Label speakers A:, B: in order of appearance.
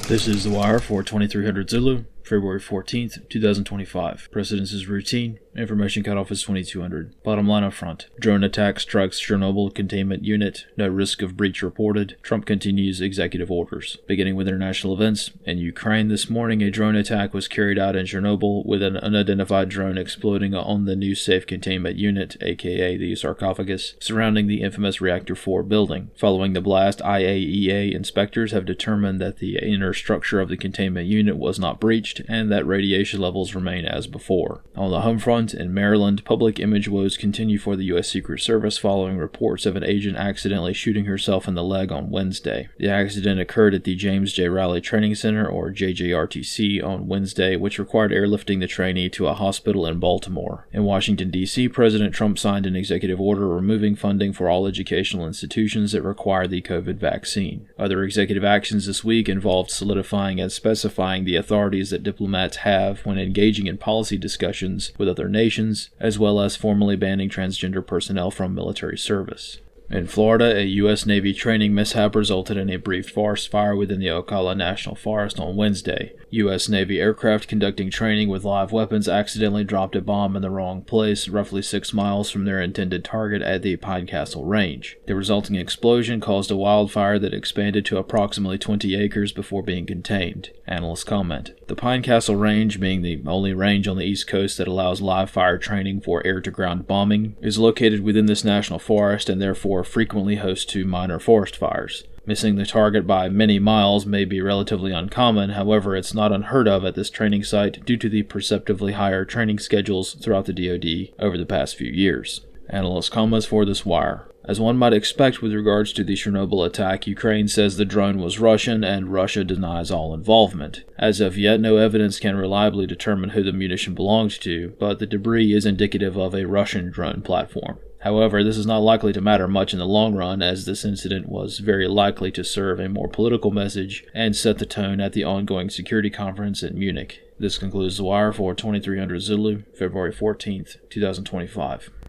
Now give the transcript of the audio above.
A: This is The Wire for 2300 Zulu, February 14th, 2025. Precedence is routine. Information cutoff is 2200. Bottom line up front. Drone attack strikes Chernobyl containment unit. No risk of breach reported. Trump continues executive orders. Beginning with international events. In Ukraine this morning, a drone attack was carried out in Chernobyl with an unidentified drone exploding on the new safe containment unit, aka the sarcophagus, surrounding the infamous Reactor 4 building. Following the blast, IAEA inspectors have determined that the inner structure of the containment unit was not breached and that radiation levels remain as before. On the home front, in Maryland, public image woes continue for the U.S. Secret Service following reports of an agent accidentally shooting herself in the leg on Wednesday. The accident occurred at the James J. Rowley Training Center, or JJRTC, on Wednesday, which required airlifting the trainee to a hospital in Baltimore. In Washington, D.C., President Trump signed an executive order removing funding for all educational institutions that require the COVID vaccine. Other executive actions this week involved solidifying and specifying the authorities that diplomats have when engaging in policy discussions with other nations, as well as formally banning transgender personnel from military service. In Florida, a U.S. Navy training mishap resulted in a brief forest fire within the Ocala National Forest on Wednesday. U.S. Navy aircraft conducting training with live weapons accidentally dropped a bomb in the wrong place, roughly 6 miles from their intended target at the Pine Castle Range. The resulting explosion caused a wildfire that expanded to approximately 20 acres before being contained. Analysts comment. The Pine Castle Range, being the only range on the East Coast that allows live fire training for air-to-ground bombing, is located within this national forest and therefore frequently hosts to minor forest fires. Missing the target by many miles may be relatively uncommon, however it's not unheard of at this training site due to the perceptively higher training schedules throughout the DoD over the past few years. Analyst comments for this wire. As one might expect with regards to the Chernobyl attack, Ukraine says the drone was Russian and Russia denies all involvement. As of yet, no evidence can reliably determine who the munition belonged to, but the debris is indicative of a Russian drone platform. However, this is not likely to matter much in the long run, as this incident was very likely to serve a more political message and set the tone at the ongoing security conference in Munich. This concludes The Wire for 2300 Zulu, February 14th, 2025.